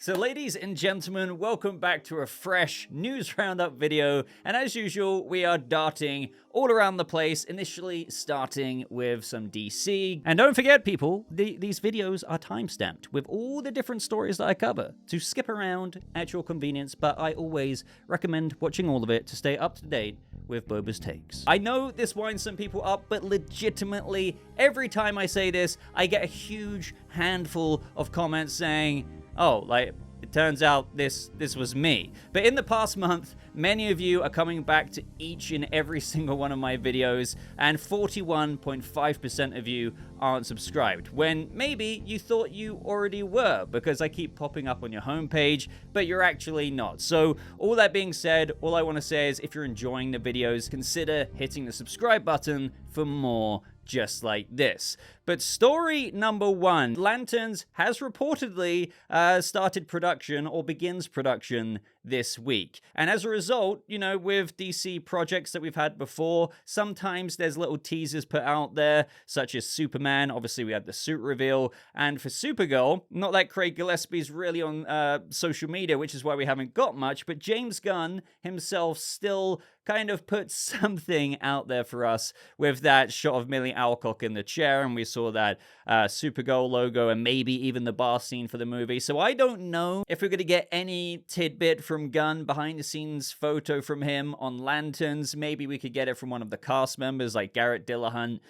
So ladies and gentlemen, welcome back to a fresh news roundup video, and as usual we are darting all around the place, initially starting with some DC. And don't forget people, these videos are timestamped with all the different stories that I cover to skip around at your convenience, but I always recommend watching all of it to stay up to date with Boba's takes. I know this winds some people up, but legitimately every time I say this I get a huge handful of comments saying, oh, like, it turns out this was me. But in the past month, many of you are coming back to each and every single one of my videos, and 41.5% of you aren't subscribed, when maybe you thought you already were, because I keep popping up on your homepage, but you're actually not. So all that being said, all I want to say is if you're enjoying the videos, consider hitting the subscribe button for more just like this. But story number one, Lanterns has reportedly started production or begins production this week. And as a result, you know, with DC projects that we've had before, sometimes there's little teasers put out there, such as Superman. Obviously, we had the suit reveal. And for Supergirl, not that Craig Gillespie's really on social media, which is why we haven't got much, but James Gunn himself still kind of put something out there for us with that shot of Millie Alcock in the chair, and we saw that Supergirl logo and maybe even the bar scene for the movie. So I don't know if we're going to get any tidbit from Gunn, behind the scenes photo from him on Lanterns. Maybe we could get it from one of the cast members, like Garrett Dillahunt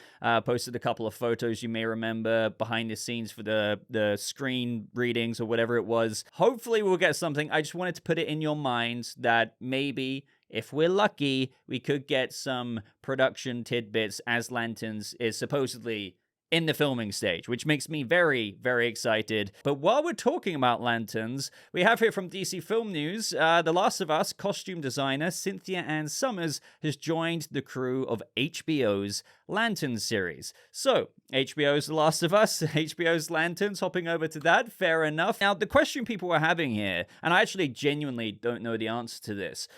posted a couple of photos you may remember behind the scenes for the screen readings or whatever it was. Hopefully we'll get something. I just wanted to put it in your minds that maybe, if we're lucky, we could get some production tidbits as Lanterns is supposedly in the filming stage, which makes me very, very excited. But while we're talking about Lanterns, we have here from DC Film News, The Last of Us costume designer Cynthia Ann Summers has joined the crew of HBO's Lanterns series. So, HBO's The Last of Us, HBO's Lanterns, hopping over to that, fair enough. Now, the question people are having here, and I actually genuinely don't know the answer to this,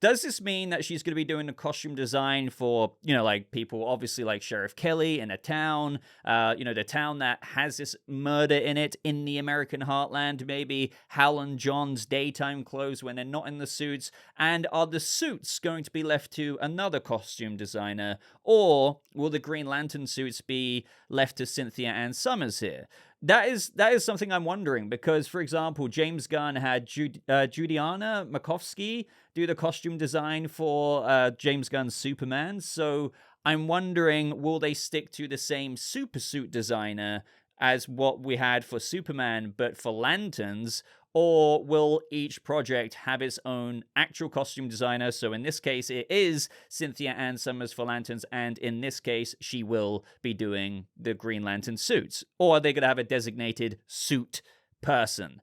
does this mean that she's going to be doing the costume design for, you know, like people obviously like Sheriff Kelly in a town, you know, the town that has this murder in it in the American heartland, maybe Hal and John's daytime clothes when they're not in the suits, and are the suits going to be left to another costume designer, or will the Green Lantern suits be left to Cynthia Ann Summers here? That is something I'm wondering, because, for example, James Gunn had Judiana Makovsky do the costume design for James Gunn's Superman, so I'm wondering, will they stick to the same supersuit designer as what we had for Superman, but for Lanterns, or will each project have its own actual costume designer? So in this case, it is Cynthia Ann Summers for Lanterns, and in this case, she will be doing the Green Lantern suits. Or are they going to have a designated suit person?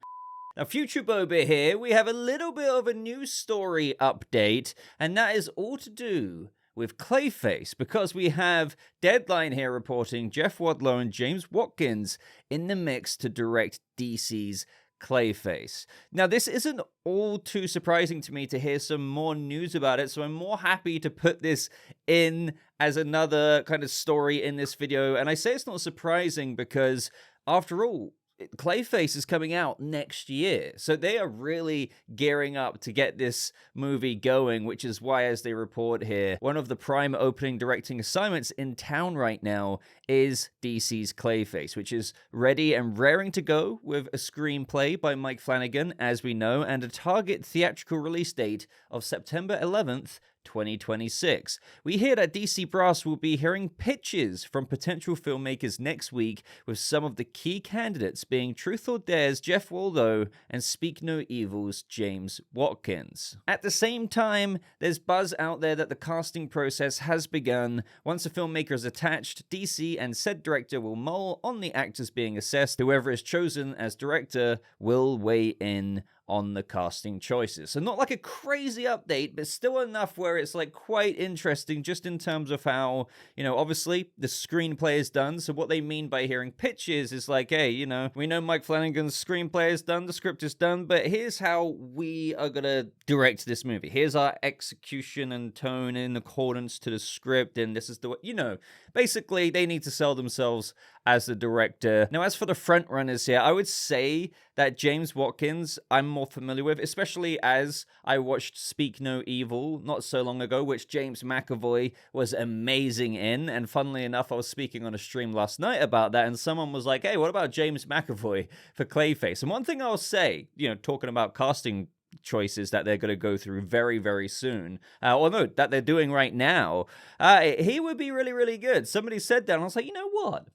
Now, Future Boba here, we have a little bit of a news story update, and that is all to do with Clayface, because we have Deadline here reporting Jeff Wadlow and James Watkins in the mix to direct DC's Clayface. Now, this isn't all too surprising to me to hear some more news about it, so I'm more happy to put this in as another kind of story in this video. And I say it's not surprising because, after all, Clayface is coming out next year, so they are really gearing up to get this movie going, which is why, as they report here, one of the prime opening directing assignments in town right now is DC's Clayface, which is ready and raring to go with a screenplay by Mike Flanagan, as we know, and a target theatrical release date of September 11th, 2026. We hear that DC Brass will be hearing pitches from potential filmmakers next week, with some of the key candidates being Truth or Dare's Jeff Waldo and Speak No Evil's James Watkins. At the same time, there's buzz out there that the casting process has begun. Once a filmmaker is attached, DC and said director will mull on the actors being assessed. Whoever is chosen as director will weigh in on the casting choices. So not like a crazy update, but still enough where it's like quite interesting just in terms of how, obviously the screenplay is done. So what they mean by hearing pitches is like, hey, we know Mike Flanagan's screenplay is done, the script is done, but here's how we are going to direct this movie. Here's our execution and tone in accordance to the script, and this is the way, basically they need to sell themselves as the director. Now, as for the front runners here, I would say that James Watkins I'm more familiar with, especially as I watched Speak No Evil not so long ago, which James McAvoy was amazing in. And funnily enough, I was speaking on a stream last night about that, and someone was like, hey, what about James McAvoy for Clayface? And one thing I'll say, talking about casting choices that they're going to go through very, very soon, or no, that they're doing right now, he would be really, really good. Somebody said that, and I was like, you know what?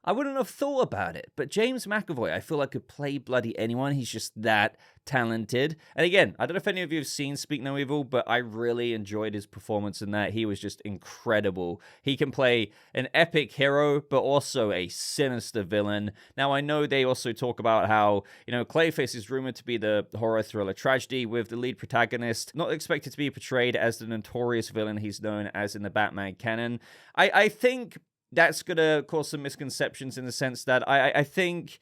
I wouldn't have thought about it, but James McAvoy, I feel like could play bloody anyone. He's just that talented. And again, I don't know if any of you have seen Speak No Evil, but I really enjoyed his performance in that. He was just incredible. He can play an epic hero, but also a sinister villain. Now, I know they also talk about how, Clayface is rumored to be the horror thriller tragedy with the lead protagonist not expected to be portrayed as the notorious villain he's known as in the Batman canon. I think that's going to cause some misconceptions in the sense that I think,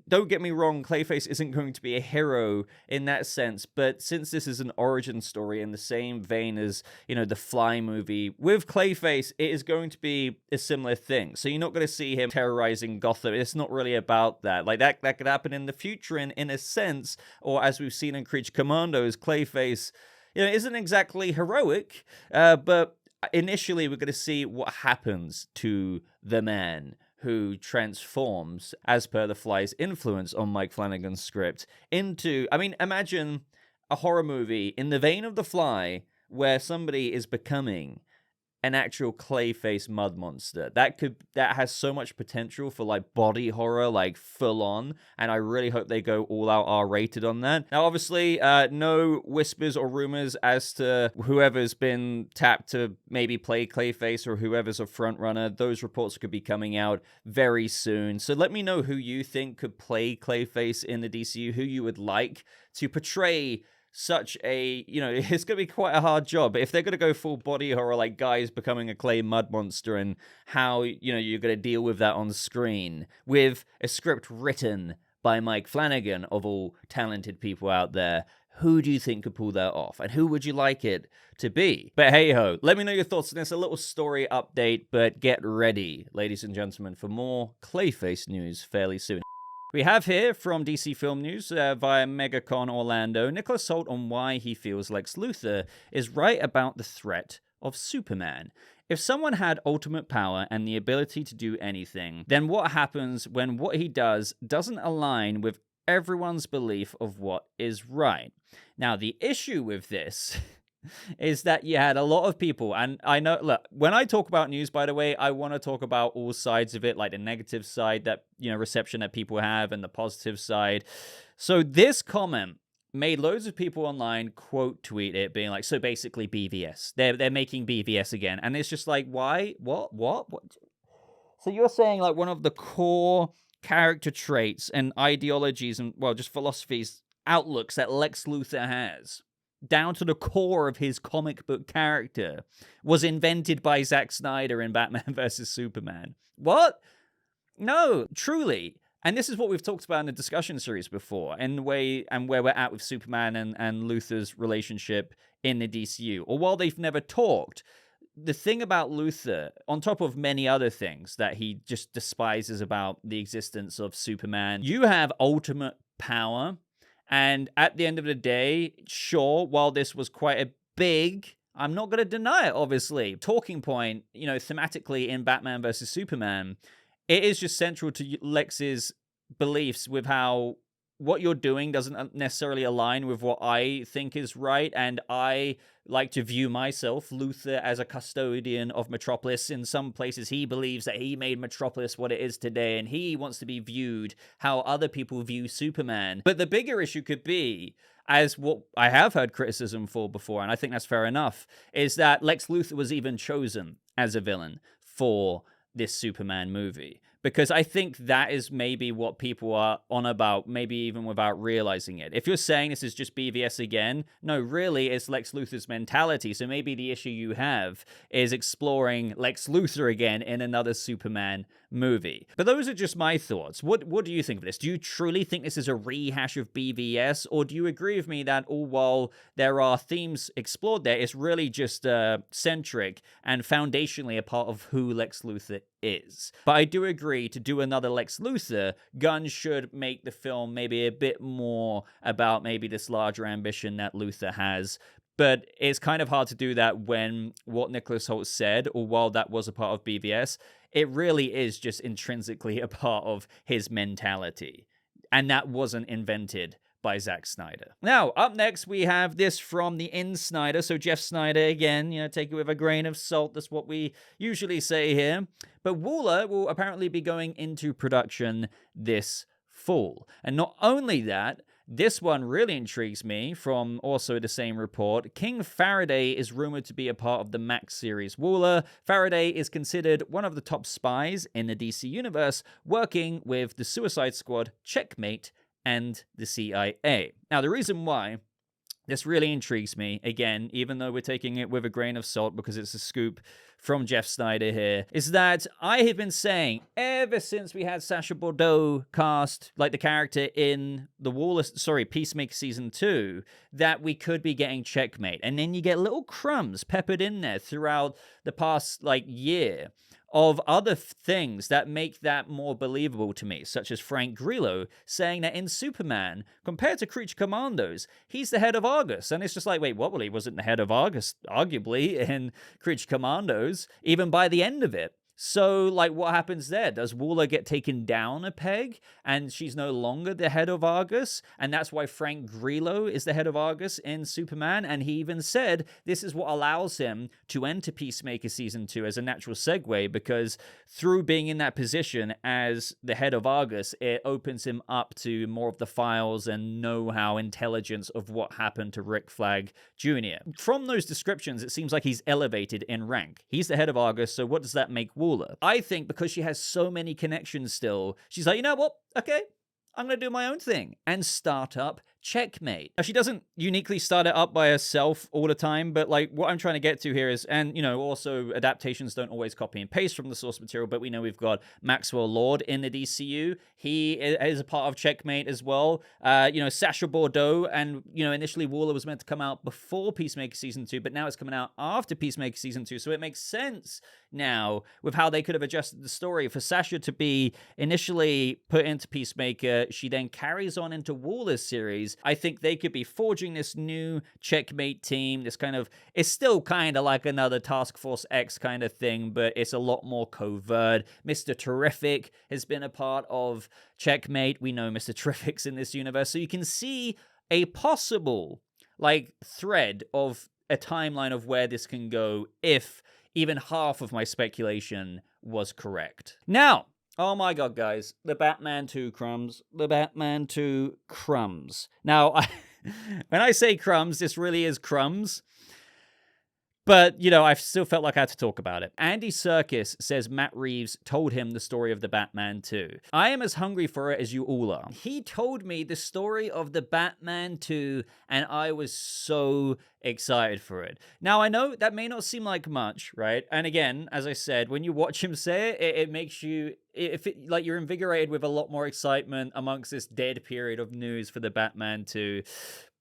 don't get me wrong, Clayface isn't going to be a hero in that sense, but since this is an origin story in the same vein as, the Fly movie, with Clayface, it is going to be a similar thing. So you're not going to see him terrorizing Gotham. It's not really about that. Like, that could happen in the future in a sense, or as we've seen in Creature Commandos, Clayface, isn't exactly heroic, but initially, we're going to see what happens to the man who transforms, as per the Fly's influence on Mike Flanagan's script, into, imagine a horror movie in the vein of the Fly where somebody is becoming an actual Clayface mud monster. That has so much potential for like body horror, like full on, and I really hope they go all out R-rated on that. Now, obviously, no whispers or rumors as to whoever's been tapped to maybe play Clayface or whoever's a front runner. Those reports could be coming out very soon. So let me know who you think could play Clayface in the DCU, who you would like to portray such a, it's going to be quite a hard job. But if they're going to go full body horror, like guys becoming a clay mud monster, and how, you're going to deal with that on screen with a script written by Mike Flanagan, of all talented people out there, who do you think could pull that off? And who would you like it to be? But hey ho, let me know your thoughts on this. A little story update, but get ready, ladies and gentlemen, for more Clayface news fairly soon. We have here from DC Film News via MegaCon Orlando, Nicholas Hoult on why he feels Lex Luthor is right about the threat of Superman. If someone had ultimate power and the ability to do anything, then what happens when what he does doesn't align with everyone's belief of what is right? Now, the issue with this is that you had a lot of people, and I know, look, when I talk about news, by the way, I want to talk about all sides of it, like the negative side that, reception that people have, and the positive side. So this comment made loads of people online quote tweet it, being like, so basically BVS. They're making BVS again. And it's just like, why? What? So you're saying like one of the core character traits and ideologies and, well, just philosophies, outlooks that Lex Luthor has, down to the core of his comic book character, was invented by Zack Snyder in Batman vs. Superman. What? No, truly. And this is what we've talked about in the discussion series before, and where we're at with Superman and Luthor's relationship in the DCU. Or while they've never talked, the thing about Luthor, on top of many other things that he just despises about the existence of Superman, you have ultimate power. And at the end of the day, sure, while this was quite a big, I'm not going to deny it, obviously, talking point, thematically in Batman versus Superman, it is just central to Lex's beliefs with how what you're doing doesn't necessarily align with what I think is right. And I like to view myself, Luthor, as a custodian of Metropolis. In some places, he believes that he made Metropolis what it is today, and he wants to be viewed how other people view Superman. But the bigger issue could be, as what I have heard criticism for before, and I think that's fair enough, is that Lex Luthor was even chosen as a villain for this Superman movie. because I think that is maybe what people are on about, maybe even without realizing it. If you're saying this is just BVS again, no, really, it's Lex Luthor's mentality. So maybe the issue you have is exploring Lex Luthor again in another Superman movie. But those are just my thoughts. What do you think of this? Do you truly think this is a rehash of BVS, or do you agree with me that all while there are themes explored there, it's really just centric and foundationally a part of who Lex Luthor is? But I do agree, to do another Lex Luthor, Gunn should make the film maybe a bit more about maybe this larger ambition that Luthor has. But it's kind of hard to do that when what Nicholas Hoult said, or while that was a part of BVS, it really is just intrinsically a part of his mentality. And that wasn't invented by Zack Snyder. Now, up next, we have this from the In-Snyder. So Jeff Snyder, again, take it with a grain of salt. That's what we usually say here. But Waller will apparently be going into production this fall. And not only that, this one really intrigues me, from also the same report. King Faraday is rumored to be a part of the Max series Waller. Faraday is considered one of the top spies in the DC Universe, working with the Suicide Squad, Checkmate, and the CIA. Now, the reason why this really intrigues me, again, even though we're taking it with a grain of salt because it's a scoop from Jeff Snyder here, is that I have been saying ever since we had Sacha Bordeaux cast, like the character in the Peacemaker Season 2, that we could be getting Checkmate. And then you get little crumbs peppered in there throughout the past, year of other things that make that more believable to me, such as Frank Grillo saying that in Superman, compared to Creature Commandos, he's the head of Argus. And it's just like, wait, what? Well, he wasn't the head of Argus, arguably, in Creature Commandos, even by the end of it. So, what happens there? Does Waller get taken down a peg and she's no longer the head of Argus? And that's why Frank Grillo is the head of Argus in Superman. And he even said this is what allows him to enter Peacemaker Season 2 as a natural segue, because through being in that position as the head of Argus, it opens him up to more of the files and know-how, intelligence of what happened to Rick Flag Jr. From those descriptions, it seems like he's elevated in rank. He's the head of Argus, so what does that make Waller? I think because she has so many connections still, she's like, you know what? Okay, I'm going to do my own thing and start up Checkmate. Now, she doesn't uniquely start it up by herself all the time, but what I'm trying to get to here is, and also adaptations don't always copy and paste from the source material, but we know we've got Maxwell Lord in the DCU. He is a part of Checkmate as well. Sacha Bordeaux, and initially Waller was meant to come out before Peacemaker Season 2, but now it's coming out after Peacemaker Season 2, so it makes sense now with how they could have adjusted the story for Sacha to be initially put into Peacemaker. She then carries on into Waller's series. I think they could be forging this new Checkmate team. This it's still kind of like another Task Force X kind of thing, but it's a lot more covert. Mr. Terrific has been a part of Checkmate. We know Mr. Terrific's in this universe. So you can see a possible, thread of a timeline of where this can go if even half of my speculation was correct. Now, oh my god, guys. The Batman 2 crumbs. The Batman 2 crumbs. Now, when I say crumbs, this really is crumbs. But, I still felt like I had to talk about it. Andy Serkis says Matt Reeves told him the story of the Batman 2. I am as hungry for it as you all are. He told me the story of the Batman 2, and I was so excited for it. Now, I know that may not seem like much, right? And again, as I said, when you watch him say it, it makes you, you're invigorated with a lot more excitement amongst this dead period of news for the Batman 2.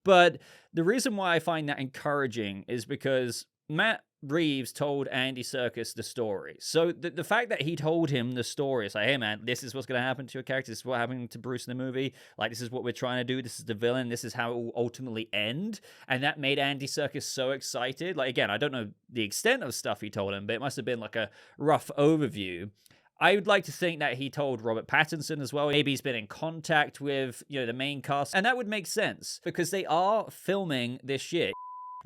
But the reason why I find that encouraging is because Matt Reeves told Andy Serkis the story. So the fact that he told him the story, it's like, hey man, this is what's going to happen to your character. This is what happened to Bruce in the movie. This is what we're trying to do. This is the villain. This is how it will ultimately end. And that made Andy Serkis so excited. Again, I don't know the extent of stuff he told him, but it must have been a rough overview. I would like to think that he told Robert Pattinson as well. Maybe he's been in contact with, the main cast. And that would make sense because they are filming this year.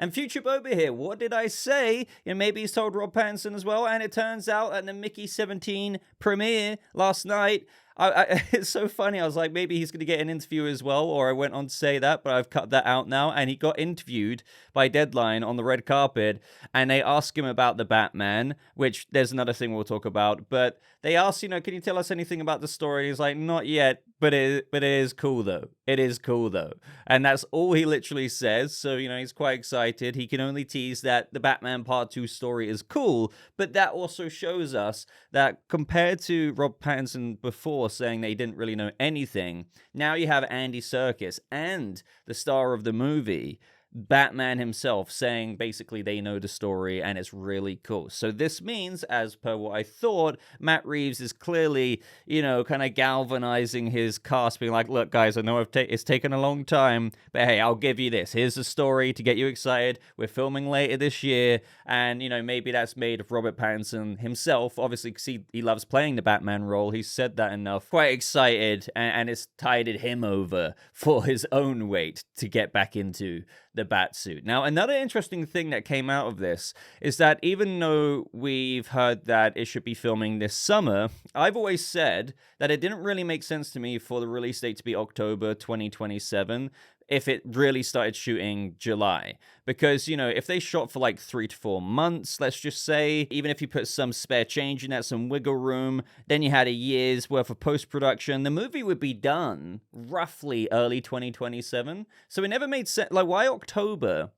And Future Boba here, what did I say? Maybe he's told Rob Pattinson as well. And it turns out at the Mickey 17 premiere last night, it's so funny. I was like, maybe he's going to get an interview as well, or I went on to say that, but I've cut that out now. And he got interviewed by Deadline on the red carpet, and they asked him about the Batman, which there's another thing we'll talk about. But they asked, can you tell us anything about the story? He's like, not yet, but it is cool though. It is cool though. And that's all he literally says. So, he's quite excited. He can only tease that the Batman Part 2 story is cool, but that also shows us that compared to Rob Pattinson before saying they didn't really know anything, now you have Andy Serkis and the star of the movie, Batman himself, saying basically they know the story and it's really cool. So this means, as per what I thought, Matt Reeves is clearly, kind of galvanizing his cast, being like, look, guys, I know it's taken a long time, but hey, I'll give you this. Here's the story to get you excited. We're filming later this year. And, maybe that's made of Robert Pattinson himself, obviously, because he loves playing the Batman role. He's said that enough. Quite excited, and it's tided him over for his own weight to get back into the Batsuit. Now, another interesting thing that came out of this is that even though we've heard that it should be filming this summer, I've always said that it didn't really make sense to me for the release date to be October 2027 if it really started shooting July. Because, if they shot for like 3 to 4 months, let's just say, even if you put some spare change in that, some wiggle room, then you had a year's worth of post-production, the movie would be done roughly early 2027. So it never made sense. Like, why October?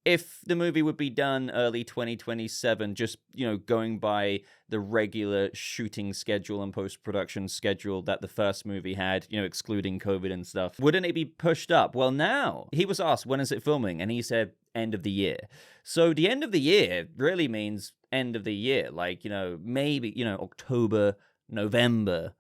If the movie would be done early 2027, just, going by the regular shooting schedule and post-production schedule that the first movie had, excluding COVID and stuff, wouldn't it be pushed up? Well, now, he was asked, when is it filming? And he said, end of the year. So the end of the year really means end of the year. Like, maybe, October, November.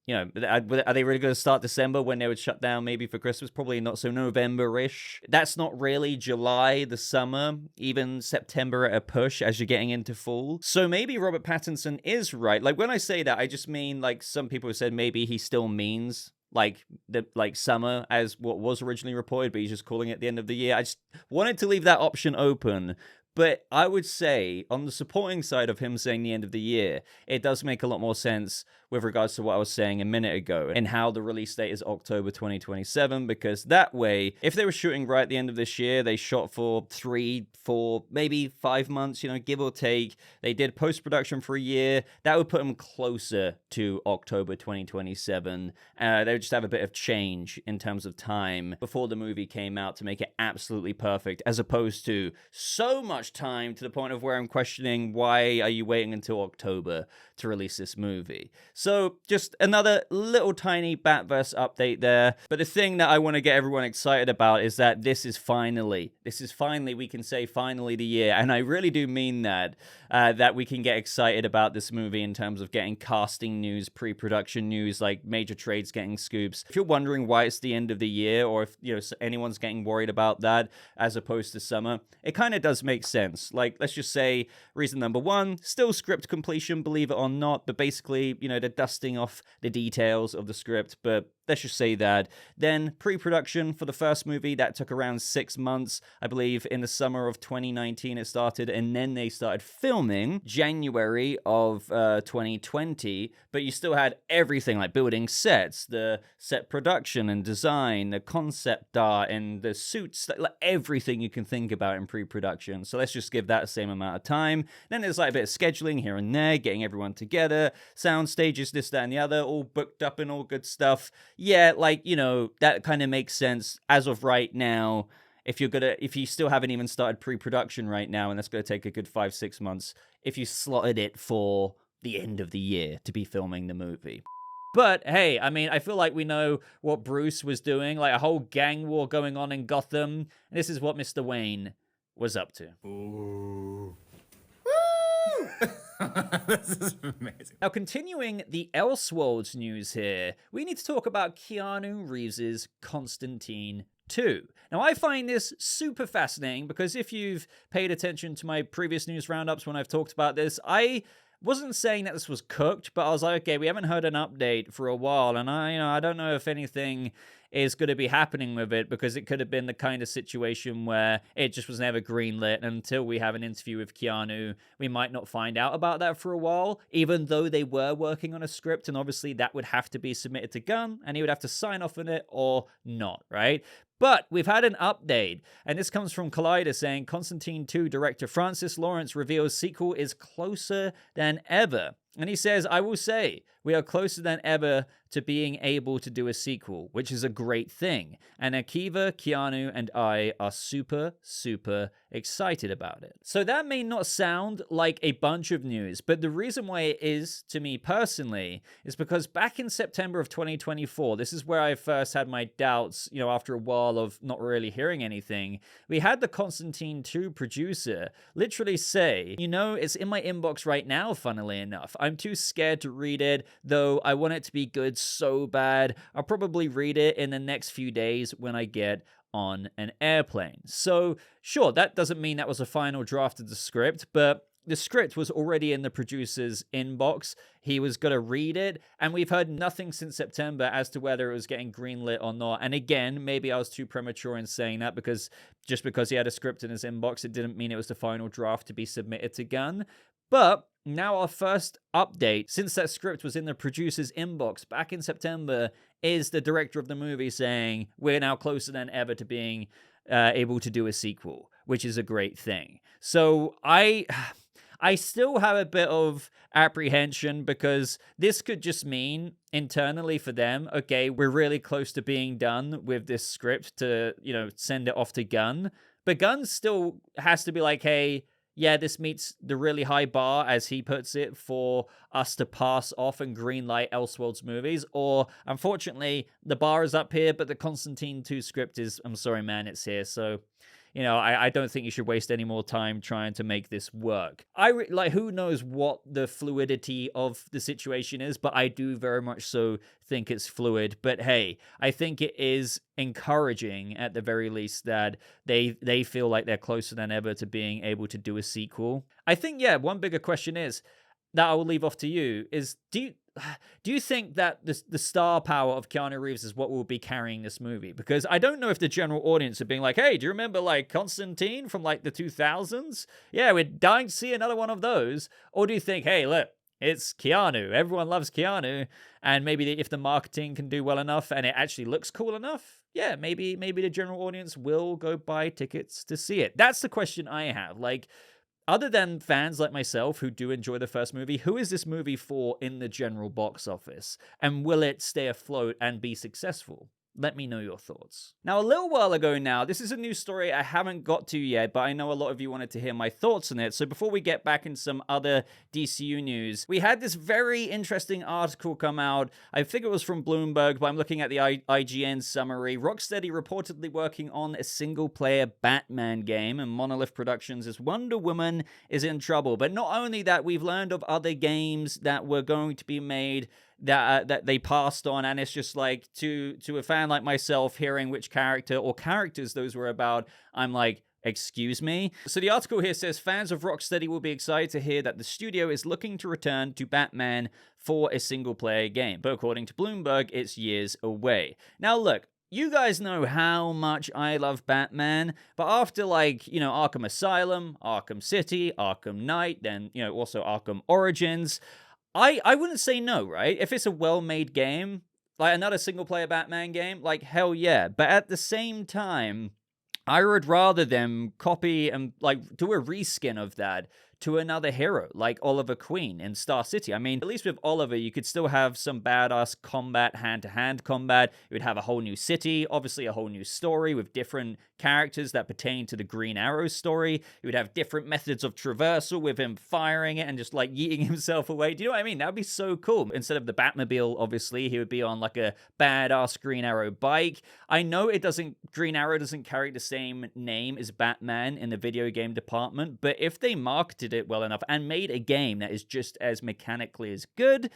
Are they really going to start December when they would shut down maybe for Christmas? Probably not, so November-ish. That's not really July, the summer, even September at a push as you're getting into fall. So maybe Robert Pattinson is right. Like, when I say that, I just mean, like, some people have said maybe he still means like summer as what was originally reported, but he's just calling it the end of the year. I just wanted to leave that option open. But I would say, on the supporting side of him saying the end of the year, it does make a lot more sense with regards to what I was saying a minute ago and how the release date is October 2027, because that way, if they were shooting right at the end of this year, they shot for 3, 4, maybe 5 months, give or take. They did post-production for a year. That would put them closer to October 2027. They would just have a bit of change in terms of time before the movie came out to make it absolutely perfect, as opposed to so much time to the point of where I'm questioning, why are you waiting until October to release this movie? So just another little tiny Batverse update there. But the thing that I want to get everyone excited about is that this is finally, we can say finally the year. And I really do mean that we can get excited about this movie in terms of getting casting news, pre-production news, like major trades getting scoops. If you're wondering why it's the end of the year, or if anyone's getting worried about that as opposed to summer, it kind of does make sense. Like, let's just say reason number one, still script completion, believe it or not, but basically, they're dusting off the details of the script, but let's just say that. Then pre-production for the first movie, that took around 6 months. I believe in the summer of 2019 it started, and then they started filming January of 2020, but you still had everything like building sets, the set production and design, the concept art, and the suits, like everything you can think about in pre-production. So let's just give that the same amount of time. Then there's like a bit of scheduling here and there, getting everyone together, sound stages, this, that, and the other, all booked up and all good stuff. Yeah, like, that kind of makes sense as of right now. If you still haven't even started pre-production right now, and that's going to take a good 5-6 months, if you slotted it for the end of the year to be filming the movie. But hey, I mean, I feel like we know what Bruce was doing, like a whole gang war going on in Gotham. This is what Mr. Wayne was up to. Ooh. This is amazing. Now, continuing the Elseworlds news here, we need to talk about Keanu Reeves' Constantine 2. Now, I find this super fascinating because if you've paid attention to my previous news roundups when I've talked about this, I wasn't saying that this was cooked, but I was like, okay, we haven't heard an update for a while, and I don't know if anything is going to be happening with it, because it could have been the kind of situation where it just was never greenlit. And until we have an interview with Keanu, we might not find out about that for a while, even though they were working on a script. And obviously that would have to be submitted to Gunn, and he would have to sign off on it or not, right? But we've had an update, and this comes from Collider saying Constantine 2 director Francis Lawrence reveals sequel is closer than ever. And he says, I will say, we are closer than ever to being able to do a sequel, which is a great thing. And Akiva, Keanu, and I are super, super excited about it. So that may not sound like a bunch of news, but the reason why it is, to me personally, is because back in September of 2024, this is where I first had my doubts, after a while of not really hearing anything. We had the Constantine 2 producer literally say, it's in my inbox right now, funnily enough. I'm too scared to read it, though I want it to be good so bad. I'll probably read it in the next few days when I get on an airplane. So sure, that doesn't mean that was a final draft of the script, but the script was already in the producer's inbox. He was going to read it, and we've heard nothing since September as to whether it was getting greenlit or not. And again, maybe I was too premature in saying that, because just because he had a script in his inbox, it didn't mean it was the final draft to be submitted to Gunn. But now our first update, since that script was in the producer's inbox back in September, is the director of the movie saying we're now closer than ever to being able to do a sequel, which is a great thing. So I still have a bit of apprehension, because this could just mean internally for them, okay, we're really close to being done with this script to, send it off to Gunn. But Gunn still has to be like, hey, yeah, this meets the really high bar, as he puts it, for us to pass off and greenlight Elseworlds movies. Or, unfortunately, the bar is up here, but the Constantine 2 script is, I'm sorry, man, it's here. So, I don't think you should waste any more time trying to make this work. Who knows what the fluidity of the situation is, but I do very much so think it's fluid. But hey, I think it is encouraging, at the very least, that they feel like they're closer than ever to being able to do a sequel. I think, yeah, one bigger question is, that I will leave off to you, is do you think that the star power of Keanu Reeves is what will be carrying this movie? Because I don't know if the general audience are being like, hey, do you remember Constantine from the 2000s? Yeah, we're dying to see another one of those. Or do you think, hey, look, it's Keanu. Everyone loves Keanu. And maybe if the marketing can do well enough and it actually looks cool enough, yeah, maybe the general audience will go buy tickets to see it. That's the question I have. Other than fans like myself who do enjoy the first movie, who is this movie for in the general box office? And will it stay afloat and be successful? Let me know your thoughts. Now, a little while ago now, this is a news story I haven't got to yet, but I know a lot of you wanted to hear my thoughts on it. So before we get back in some other DCU news, we had this very interesting article come out. I think it was from Bloomberg, but I'm looking at the IGN summary. Rocksteady reportedly working on a single-player Batman game, and Monolith Productions' Wonder Woman is in trouble. But not only that, we've learned of other games that were going to be made that they passed on, and it's just to a fan like myself, hearing which character or characters those were about, I'm like, excuse me? So the article here says fans of Rocksteady will be excited to hear that the studio is looking to return to Batman for a single-player game, but according to Bloomberg, it's years away. Now look, you guys know how much I love Batman, but after Arkham Asylum, Arkham City, Arkham Knight, then also Arkham Origins, I wouldn't say no, right? If it's a well-made game, another single-player Batman game, hell yeah. But at the same time, I would rather them copy and do a reskin of that to another hero, like Oliver Queen in Star City. I mean, at least with Oliver, you could still have some badass combat, hand-to-hand combat. You would have a whole new city, obviously a whole new story with different characters that pertain to the Green Arrow story. You would have different methods of traversal with him firing it and just yeeting himself away. Do you know what I mean? That would be so cool. Instead of the Batmobile, obviously, he would be on a badass Green Arrow bike. I know Green Arrow doesn't carry the same name as Batman in the video game department, but if they marketed it well enough and made a game that is just as mechanically as good,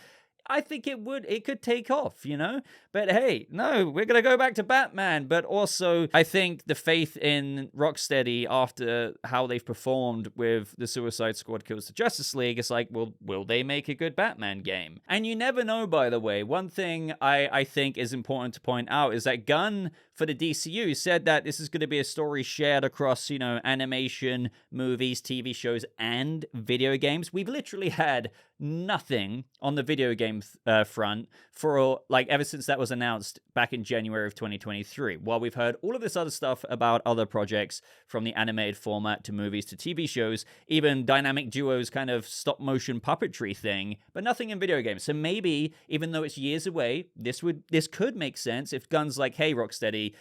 I think it could take off, you know? But hey, no, we're going to go back to Batman. But also, I think the faith in Rocksteady after how they've performed with the Suicide Squad Kills the Justice League is like, well, will they make a good Batman game? And you never know, by the way. One thing I think is important to point out is that Gunn for the DCU said that this is going to be a story shared across, you know, animation, movies, TV shows, and video games. We've literally had nothing on the video game front for like ever since that was announced back in January of 2023. While we've heard all of this other stuff about other projects from the animated format to movies to TV shows, even Dynamic Duo's kind of stop motion puppetry thing, but nothing in video games. So maybe even though it's years away, this could make sense if Gunn's like, hey, Rocksteady,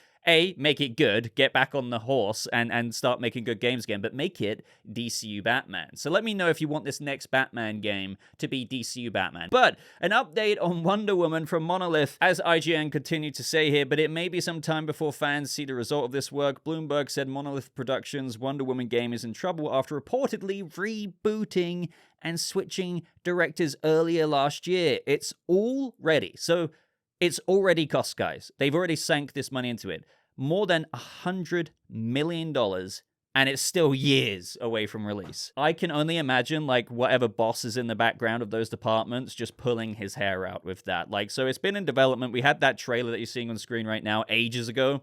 make it good, get back on the horse and start making good games again, but make it DCU Batman. So let me know if you want this next Batman game to be DCU Batman. But an update on Wonder Woman from Monolith, as IGN continued to say here, but it may be some time before fans see the result of this work. Bloomberg said Monolith Productions' Wonder Woman game is in trouble after reportedly rebooting and switching directors earlier last year. It's all ready. So it's already cost, guys. They've already sank this money into it. More than $100 million, and it's still years away from release. I can only imagine, like, whatever boss is in the background of those departments just pulling his hair out with that. Like, so it's been in development. We had that trailer that you're seeing on screen right now ages ago.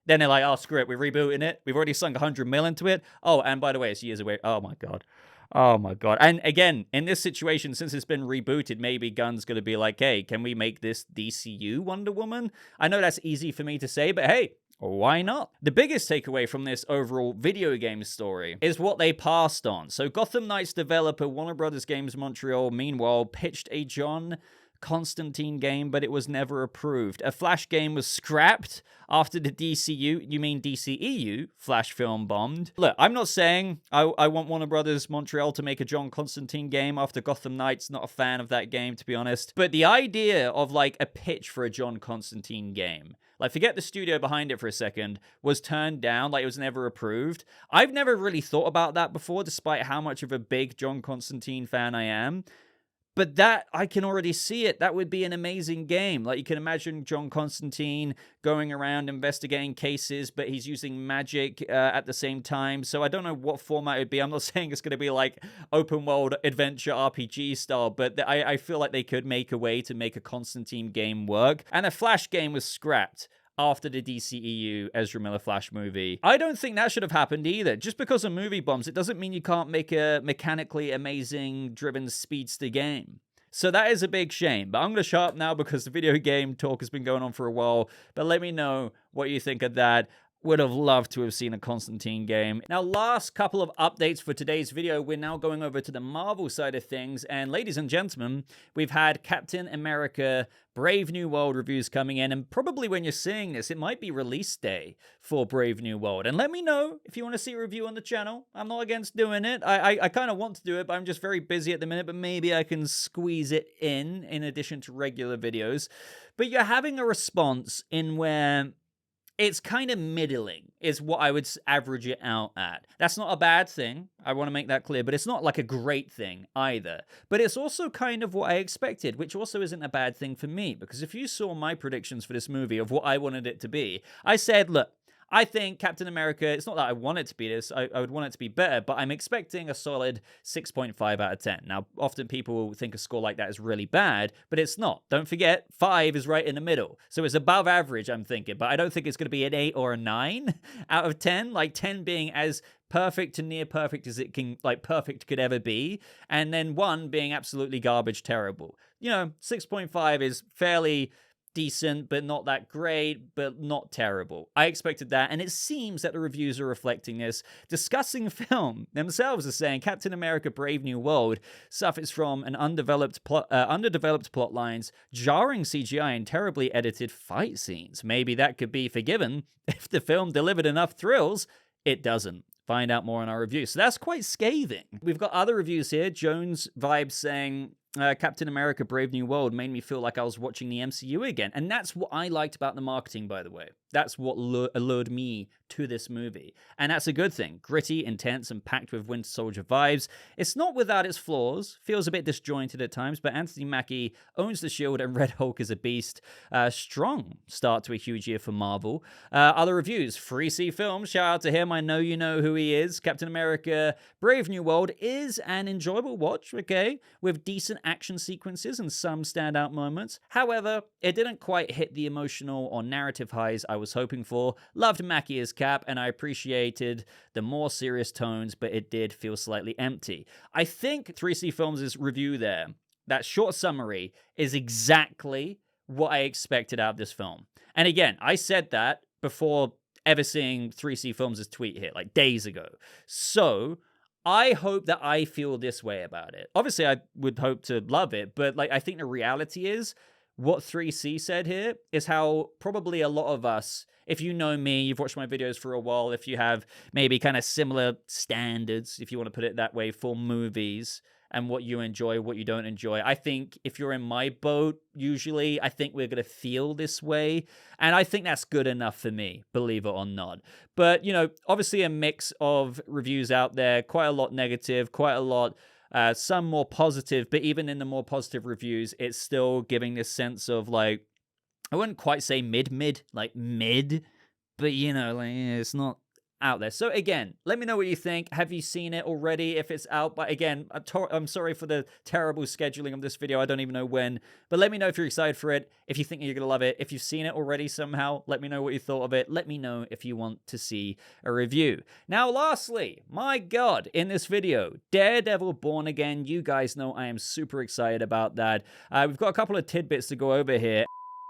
Then they're like, oh, screw it, we're rebooting it. We've already sunk $100 million into it. Oh, and by the way, it's years away. Oh, my God. Oh my God. And again, in this situation, since it's been rebooted, maybe Gunn's going to be like, hey, can we make this DCU Wonder Woman? I know that's easy for me to say, but hey, why not? The biggest takeaway from this overall video game story is what they passed on. So Gotham Knights developer Warner Brothers Games Montreal, meanwhile, pitched a John Constantine game, but it was never approved. A Flash game was scrapped after the DCEU Flash film bombed. Look, I'm not saying I want Warner Brothers Montreal to make a John Constantine game after Gotham Knights. Not a fan of that game, to be honest. But the idea of like a pitch for a John Constantine game, like forget the studio behind it for a second, was turned down, like it was never approved. I've never really thought about that before, despite how much of a big John Constantine fan I am. But that, I can already see it. That would be an amazing game. Like, you can imagine John Constantine going around investigating cases, but he's using magic at the same time. So I don't know what format it would be. I'm not saying it's going to be like open world adventure RPG style, but I feel like they could make a way to make a Constantine game work. And a Flash game was scrapped after the DCEU Ezra Miller Flash movie. I don't think that should have happened either. Just because a movie bombs, it doesn't mean you can't make a mechanically amazing driven speedster game. So that is a big shame. But I'm going to shut up now because the video game talk has been going on for a while. But let me know what you think of that. Would have loved to have seen a Constantine game. Now, last couple of updates for today's video. We're now going over to the Marvel side of things. And ladies and gentlemen, we've had Captain America Brave New World reviews coming in. And probably when you're seeing this, it might be release day for Brave New World. And let me know if you want to see a review on the channel. I'm not against doing it. I kind of want to do it, but I'm just very busy at the minute. But maybe I can squeeze it in addition to regular videos. But you're having a response in where it's kind of middling, is what I would average it out at. That's not a bad thing. I want to make that clear, but it's not like a great thing either. But it's also kind of what I expected, which also isn't a bad thing for me, because if you saw my predictions for this movie of what I wanted it to be, I said, look, I think Captain America, it's not that I want it to be this, I would want it to be better, but I'm expecting a solid 6.5 out of 10. Now, often people think a score like that is really bad, but it's not. Don't forget, 5 is right in the middle. So it's above average, I'm thinking, but I don't think it's going to be an 8 or a 9 out of 10, like 10 being as perfect to near perfect as it can, like perfect could ever be, and then 1 being absolutely garbage terrible. You know, 6.5 is fairly decent, but not that great, but not terrible. I expected that, and it seems that the reviews are reflecting this. Discussing the film themselves are saying Captain America Brave New World suffers from an underdeveloped plot lines, jarring CGI, and terribly edited fight scenes. Maybe that could be forgiven if the film delivered enough thrills. It doesn't. Find out more in our review. So that's quite scathing. We've got other reviews here. Jones Vibes saying, Captain America Brave New World made me feel like I was watching the MCU again. And that's what I liked about the marketing, by the way. That's what allured me to this movie. And that's a good thing. Gritty, intense, and packed with Winter Soldier vibes. It's not without its flaws. Feels a bit disjointed at times, but Anthony Mackie owns the shield and Red Hulk is a beast. Strong start to a huge year for Marvel. Other reviews. Free C Films. Shout out to him. I know you know who he is. Captain America Brave New World is an enjoyable watch, okay? With decent action sequences and some standout moments. However, it didn't quite hit the emotional or narrative highs I was hoping for. Loved Mackie as Cap, and I appreciated the more serious tones, but it did feel slightly empty. I think 3C Films' review there, that short summary, is exactly what I expected out of this film. And again, I said that before ever seeing 3C Films' tweet here, like days ago. So I hope that I feel this way about it. Obviously, I would hope to love it, but like I think the reality is what 3C said here is how probably a lot of us, if you know me, you've watched my videos for a while, if you have maybe kind of similar standards, if you want to put it that way, for movies and what you enjoy, what you don't enjoy. I think if you're in my boat, usually, I think we're going to feel this way. And I think that's good enough for me, believe it or not. But, you know, obviously a mix of reviews out there, quite a lot negative, quite a lot, some more positive. But even in the more positive reviews, it's still giving this sense of like, I wouldn't quite say mid, like mid, but, you know, like it's not out there. So again, let me know what you think. Have you seen it already? If it's out, but again, I'm sorry for the terrible scheduling of this video. I don't even know when, but let me know if you're excited for it, if you think you're gonna love it. If you've seen it already somehow, let me know what you thought of it. Let me know if you want to see a review. Now, lastly, my God, in this video, Daredevil Born Again. You guys know I am super excited about that. We've got a couple of tidbits to go over here.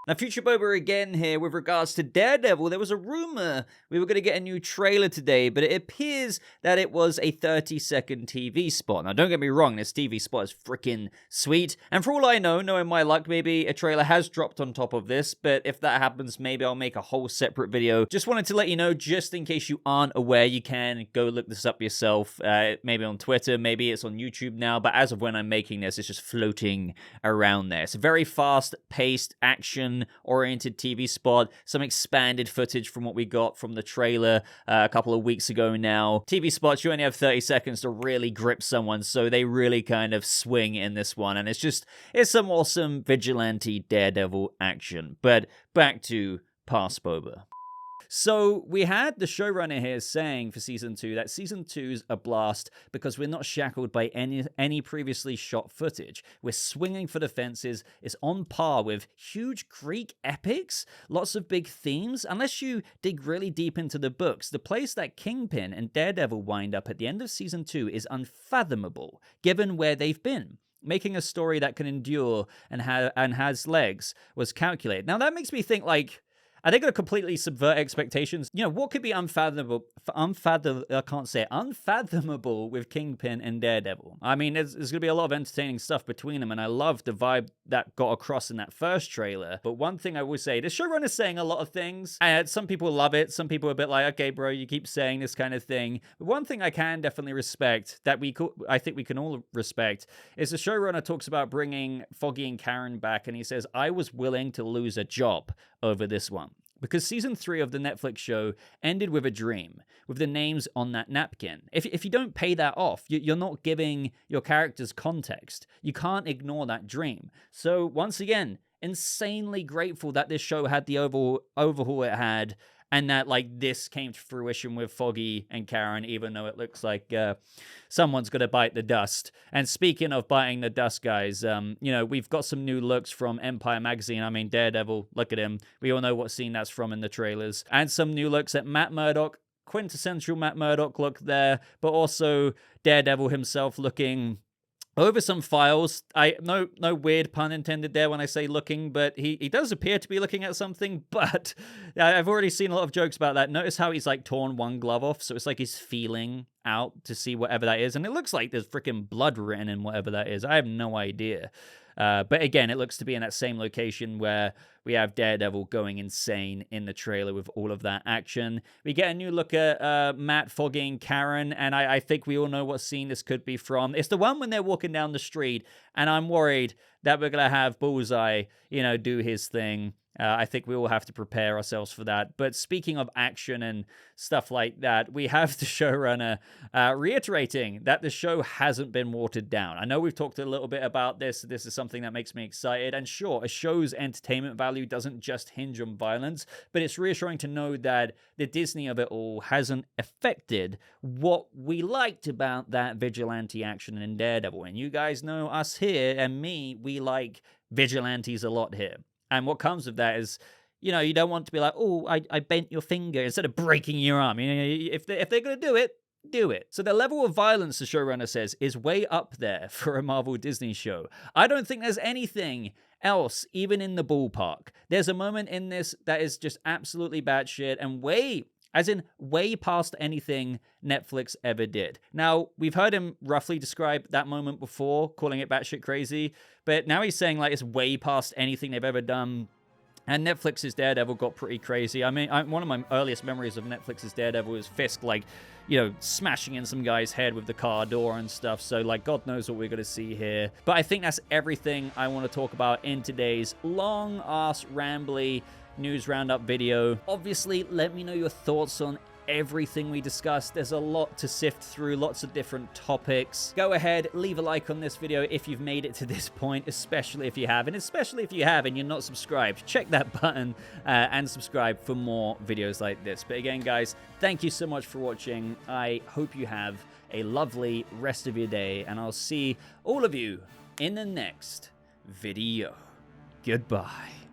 Now, Future Boba again here with regards to Daredevil. There was a rumor we were going to get a new trailer today, but it appears that it was a 30-second TV spot. Now, don't get me wrong, this TV spot is freaking sweet. And for all I know, knowing my luck, maybe a trailer has dropped on top of this, but if that happens, maybe I'll make a whole separate video. Just wanted to let you know, just in case you aren't aware, you can go look this up yourself, maybe on Twitter, maybe it's on YouTube now, but as of when I'm making this, it's just floating around there. It's a very fast-paced action oriented TV spot, some expanded footage from what we got from the trailer a couple of weeks ago now. TV spots, you only have 30 seconds to really grip someone, so they really kind of swing in this one, and it's some awesome vigilante Daredevil action. But back to Past Boba. So we had the showrunner here saying for Season 2 that Season 2's a blast because we're not shackled by any previously shot footage. We're swinging for the fences. It's on par with huge Greek epics, lots of big themes. Unless you dig really deep into the books, the place that Kingpin and Daredevil wind up at the end of Season 2 is unfathomable, given where they've been. Making a story that can endure and has legs was calculated. Now that makes me think like, are they going to completely subvert expectations? You know, what could be unfathomable with Kingpin and Daredevil? I mean, there's going to be a lot of entertaining stuff between them, and I love the vibe that got across in that first trailer. But one thing I will say, the showrunner's saying a lot of things, and some people love it. Some people are a bit like, okay, bro, you keep saying this kind of thing. But one thing I can definitely respect, that I think we can all respect, is the showrunner talks about bringing Foggy and Karen back, and he says, I was willing to lose a job over this one. Because Season 3 of the Netflix show ended with a dream, with the names on that napkin. If you don't pay that off, you're not giving your characters context. You can't ignore that dream. So once again, insanely grateful that this show had the overhaul it had, and that like this came to fruition with Foggy and Karen, even though it looks like someone's going to bite the dust. And speaking of biting the dust, guys, you know, we've got some new looks from Empire Magazine. I mean, Daredevil, look at him. We all know what scene that's from in the trailers. And some new looks at Matt Murdock, quintessential Matt Murdock look there, but also Daredevil himself looking over some files. No weird pun intended there when I say looking, but he does appear to be looking at something, but I've already seen a lot of jokes about that. Notice how he's like torn one glove off, so it's like he's feeling out to see whatever that is, and it looks like there's freaking blood written in whatever that is. I have no idea. But again, it looks to be in that same location where we have Daredevil going insane in the trailer with all of that action. We get a new look at Matt fogging Karen, and I think we all know what scene this could be from. It's the one when they're walking down the street, and I'm worried that we're going to have Bullseye, do his thing. I think we all have to prepare ourselves for that. But speaking of action and stuff like that, we have the showrunner reiterating that the show hasn't been watered down. I know we've talked a little bit about this. This is something that makes me excited. And sure, a show's entertainment value doesn't just hinge on violence, but it's reassuring to know that the Disney of it all hasn't affected what we liked about that vigilante action in Daredevil. And you guys know us here and me, we like vigilantes a lot here. And what comes of that is, you don't want to be like, oh, I bent your finger instead of breaking your arm. If they're going to do it, do it. So the level of violence, the showrunner says, is way up there for a Marvel Disney show. I don't think there's anything else even in the ballpark. There's a moment in this that is just absolutely batshit and way past anything Netflix ever did. Now, we've heard him roughly describe that moment before, calling it batshit crazy, but now he's saying it's way past anything they've ever done. And Netflix's Daredevil got pretty crazy. I mean, one of my earliest memories of Netflix's Daredevil is Fisk, smashing in some guy's head with the car door and stuff. So, God knows what we're going to see here. But I think that's everything I want to talk about in today's long-ass, rambly news roundup video. Obviously, let me know your thoughts on everything we discussed. There's a lot to sift through, lots of different topics. Go ahead, leave a like on this video if you've made it to this point, especially if you have, and especially if you have and you're not subscribed, check that button and subscribe for more videos like this. But again, guys, thank you so much for watching. I hope you have a lovely rest of your day, and I'll see all of you in the next video. Goodbye.